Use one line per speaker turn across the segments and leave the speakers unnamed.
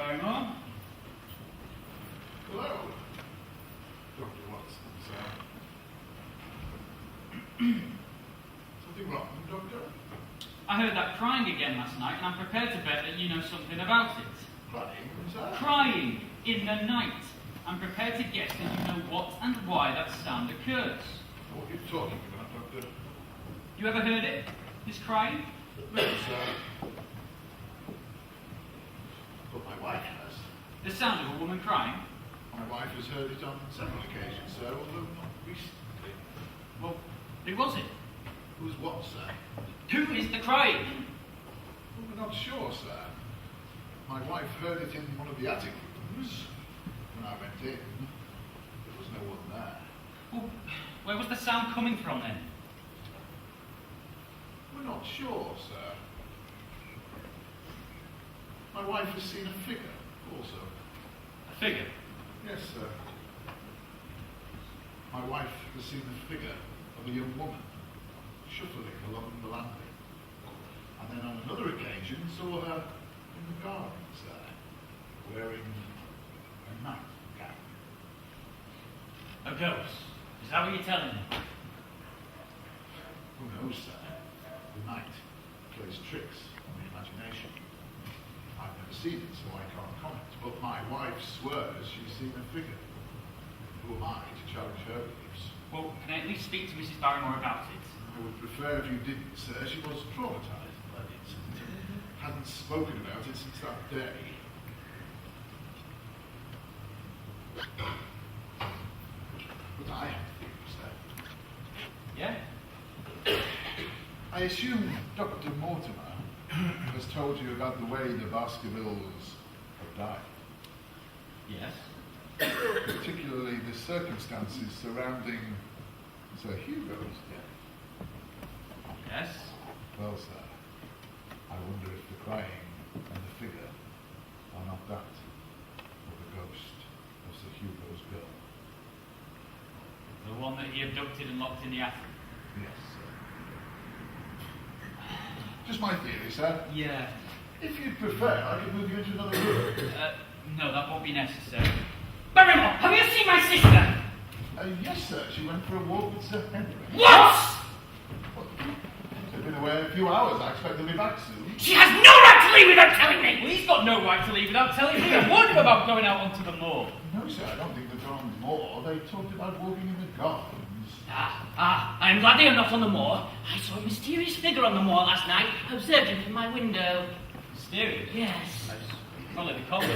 Barrymore.
Hello, Dr. Watson, sir. Something wrong, Doctor?
I heard that crying again last night, and I'm prepared to bet that you know something about it.
Crying, sir?
Crying in the night. I'm prepared to guess that you know what and why that sound occurs.
What are you talking about, Doctor?
You ever heard it? This crying?
No, sir. But my wife has.
The sound of a woman crying?
My wife has heard it on several occasions, sir, although not recently.
Well, who was it?
Who's what, sir?
Who is the crying?
Well, we're not sure, sir. My wife heard it in one of the attic rooms. When I went in, there was no one there.
Well, where was the sound coming from then?
We're not sure, sir. My wife has seen a figure, also.
A figure?
Yes, sir. My wife has seen the figure of a young woman shuffling along the landing. And then on another occasion saw her in the garden, sir, wearing a nightgown.
A ghost? Is that what you're telling me?
Who knows, sir? The night plays tricks on the imagination. I've never seen it, so I can't comment. But my wife swears she's seen a figure. Who am I to challenge her beliefs?
Well, can I at least speak to Mrs. Barrymore about it?
I would prefer if you didn't, sir. She was traumatized by the incident. Hadn't spoken about it since that day. But I have theories, sir.
Yeah?
I assume Dr. Mortimer has told you about the way the Baskervilles have died.
Yes.
Particularly the circumstances surrounding Sir Hugo's death.
Yes.
Well, sir, I wonder if the crying and the figure are not that of the ghost of Sir Hugo's girl.
The one that he abducted and locked in the attic?
Yes, sir. Just my theory, sir.
Yeah.
If you'd prefer, I could move you into another room.
No, that won't be necessary. Barrymore, have you seen my sister?
Yes, sir. She went for a walk with Sir Henry.
What?
They've been away a few hours. I expect they'll be back soon.
She has no right to leave without telling me! Well, he's got no right to leave without telling me. I warned him about going out onto the moor.
No, sir. I don't think they've gone on the moor. They talked about walking in the gardens.
I'm glad they are not on the moor. I saw a mysterious figure on the moor last night. I observed him from my window.
Mysterious?
Yes.
Probably the collar.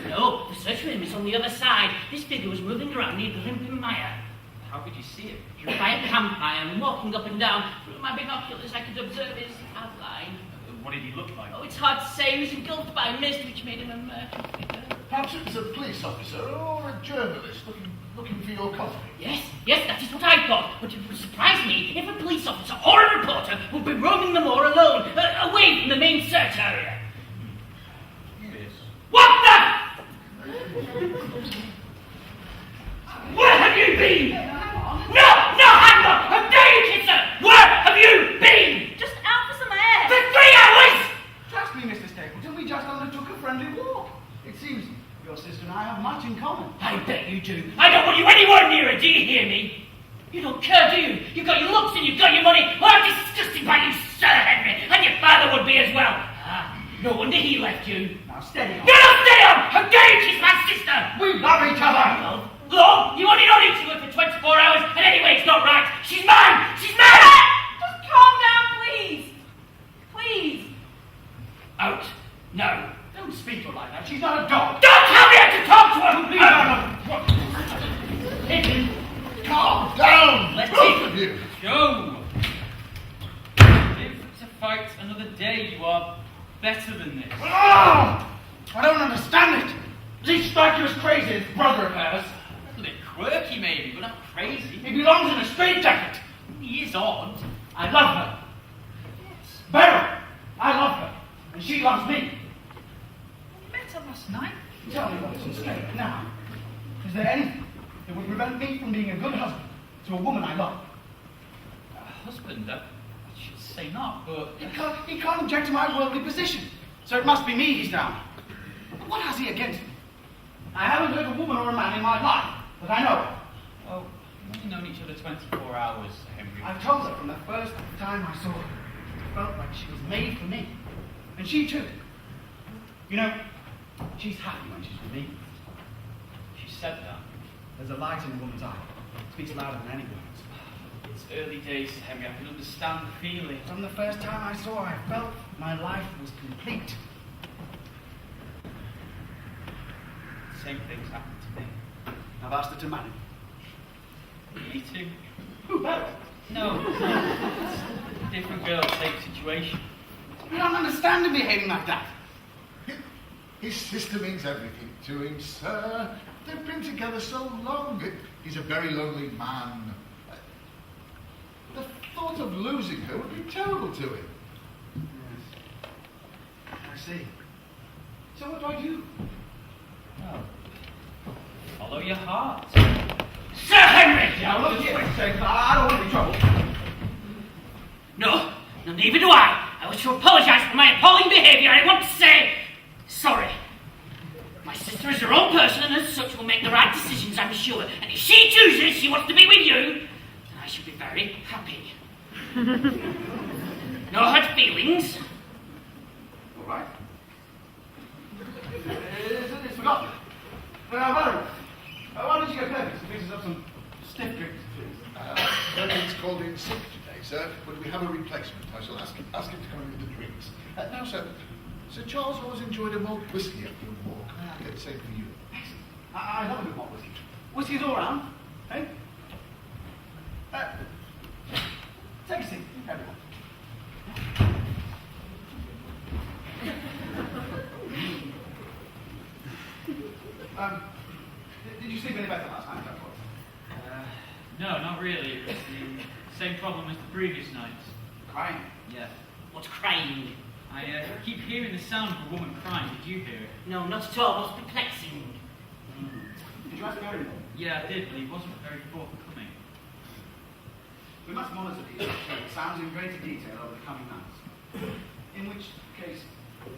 No, the search for him is on the other side. This figure was moving around near the limping mire.
How could you see it?
He was by a campfire and walking up and down. Through my binoculars, I could observe his outline.
What did he look like?
Oh, it's hard to say. He was engulfed by mist, which made him a murky figure.
Perhaps it was a police officer or a journalist looking for your coffee.
Yes, that is what I thought. But it would surprise me if a police officer or a reporter would be roaming the moor alone, away from the main search area.
Yes.
What the? Where have you been? No, hang on! How dare you, kid, sir? Where have you been?
Just out for some air.
For 3 hours!
Trust me, Mr. Stapleton, we just undertook a friendly walk. It seems your sister and I have much in common.
I bet you do. I don't want you anywhere near her, do you hear me? You don't care, do you? You've got your looks and you've got your money. Well, I'm disgusted by you, Sir Henry, and your father would be as well. No wonder he left you.
Now, steady on.
No, stay on! How dare you kiss my sister?
We love each other.
Love? You only known each other for 24 hours, and anyway, it's not right. She's mine! She's mine!
Just calm down, please. Please.
Out. No.
Don't speak to her like that. She's not a dog.
Don't tell me how to talk to her!
Please,
Calm down,
Let's
both
see.
of you.
Go! Live to fight another day. You are better than this.
I don't understand it. Does he strike you as crazy, this brother of hers?
A bit quirky, maybe, but not crazy.
He belongs in a straitjacket.
He is odd.
I love her.
Yes.
Beryl, I love her. And she loves me.
You met her last night.
Tell me what is at stake now. Is there anything that would prevent me from being a good husband to a woman I love?
A husband, I should say not, but...
He can't object to my worldly position. So it must be me he's down. What has he against me? I haven't hurt a woman or a man in my life, but I know.
Oh, we've only known each other 24 hours, Henry.
I've told her from the first time I saw her. It felt like she was made for me. And she too. You know, she's happy when she's with me.
She said that.
There's a light in a woman's eye. It speaks louder than any words.
It's early days, Henry. I can understand the feeling.
From the first time I saw her, I felt my life was complete.
The same things happened to me.
I've asked her to marry me.
Me too.
Who better?
No. Different girl, same situation.
You don't understand him behaving like that.
His sister means everything to him, sir. They've been together so long. He's a very lonely man. The thought of losing her would be terrible to him.
Yes. I see. So what do I do?
Oh. Follow your heart.
Sir Henry!
Now look here, I don't want any trouble.
No, neither do I. I wish to apologize for my appalling behavior. I want to say sorry. My sister is her own person and as such will make the right decisions, I'm sure. And if she chooses she wants to be with you, then I should be very happy. No hurt feelings.
All right. It's forgotten. Valerie, why don't you get Purvis and fix us up some stiff drinks, please?
He's called in sick today, sir, but we have a replacement. I shall ask him to come in with the drinks. Now, Sir Charles always enjoyed a malt whisky after a walk. I get the same for you.
I love a good malt whiskey. Whiskey's all round, eh? Take a seat, everyone. Did you sleep any better last night, Dr.
No, not really. It was the same problem as the previous nights.
Crying?
Yeah.
What's crying?
I keep hearing the sound of a woman crying. Did you hear it?
No, not at all. Most perplexing.
Did you ask Mary?
Yeah, I did, but he wasn't very forthcoming.
We must monitor these sounds in greater detail over the coming months. In which case,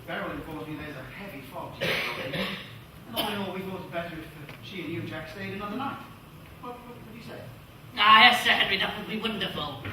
Beryl informs me there's a heavy fog. And all in all, we thought it better if she and you, Jack, stayed another night. What do you say?
Ah, yes, Sir Henry, that would be wonderful.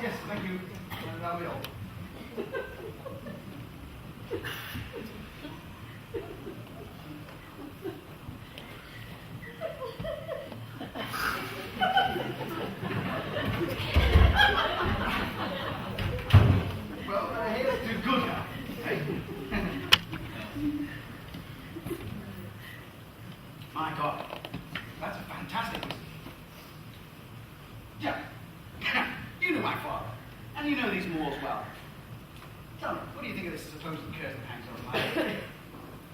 Yes, thank you. That'll be all. Well, here's to good health. My God, that's a fantastic whiskey. Jack, you know my father, and you know these moors well. Tell me, what do you think of this supposed curse that hangs over my head?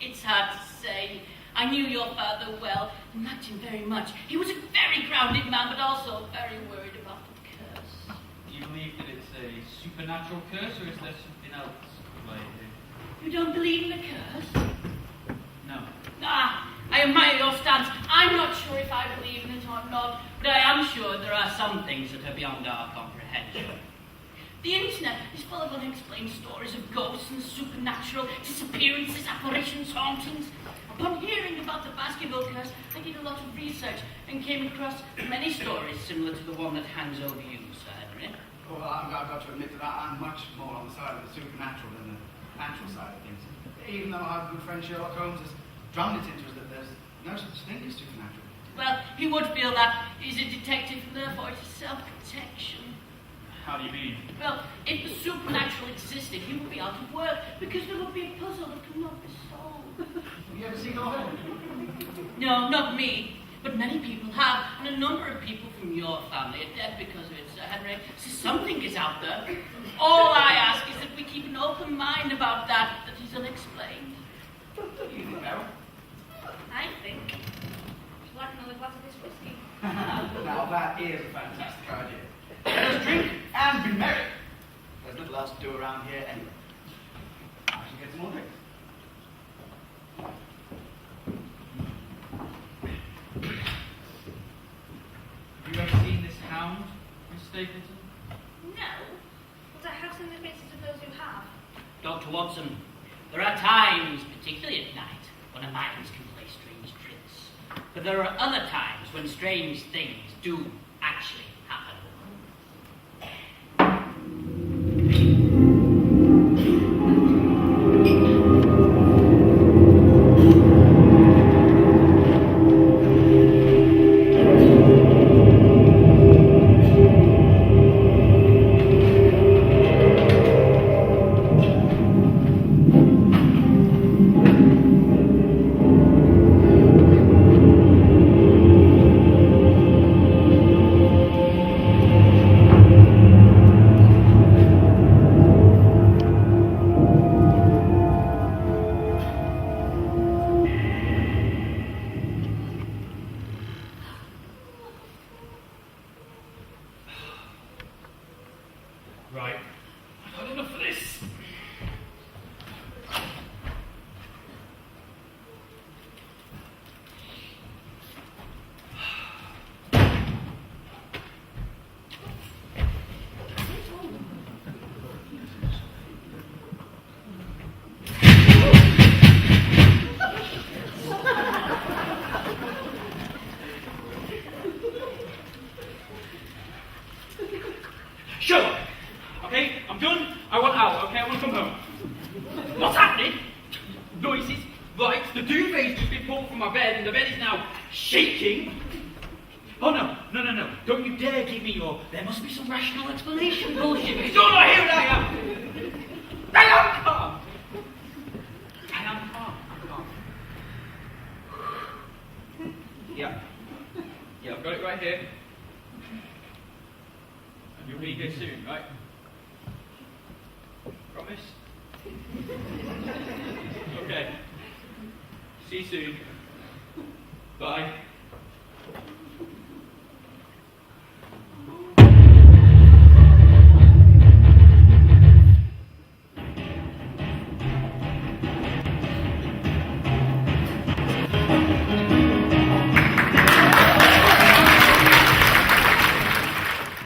It's hard to say. I knew your father well, liked him very much. He was a very grounded man, but also very worried about the curse.
Do you believe that it's a supernatural curse, or is there something else at play here?
You don't believe in the curse?
No.
Ah, I admire your stance. I'm not sure if I believe in it or not, but I am sure there are some things that are beyond our comprehension. The internet is full of unexplained stories of ghosts and supernatural disappearances, apparitions, hauntings. Upon hearing about the Baskervilles curse, I did a lot of research and came across many stories similar to the one that hangs over you, Sir Henry.
Well, I've got to admit that I'm much more on the side of the supernatural than the natural side of things. Even though our good friend Sherlock Holmes has drummed it into us that there's no such thing as supernatural.
Well, he would feel that he's a detective, and therefore it is self-protection.
How do you mean?
Well, if the supernatural existed, he would be out of work because there would be a puzzle that could not be solved.
Have you ever seen our head?
No, not me, but many people have, and a number of people from your family are dead because of it, Sir Henry. So something is out there. All I ask is that we keep an open mind about that is unexplained.
What do you think, Beryl?
I think. Would you like another glass of this whiskey?
Now that is a fantastic idea. Let us drink and be merry. There's little else to do around here anyway. I shall get some more drinks.
Have you ever seen this hound, Miss Stapleton?
No. But I have seen the faces of those who have.
Dr. Watson, there are times, particularly at night, when a mind can play strange tricks. But there are other times when strange things do actually happen.
Right. I've had enough of this. Sherlock! Okay, I'm done. I want out, okay? I want to come home.
What's happening?
Noises, lights, the duvet's just been pulled from my bed and the bed is now shaking. Oh no. Don't you dare give me your there must be some rational explanation bullshit. It's all I hear it, I am. I am calm. I'm calm. Yeah, I've got it right here. And you'll need this soon, right? Promise? Okay. See you soon. Bye.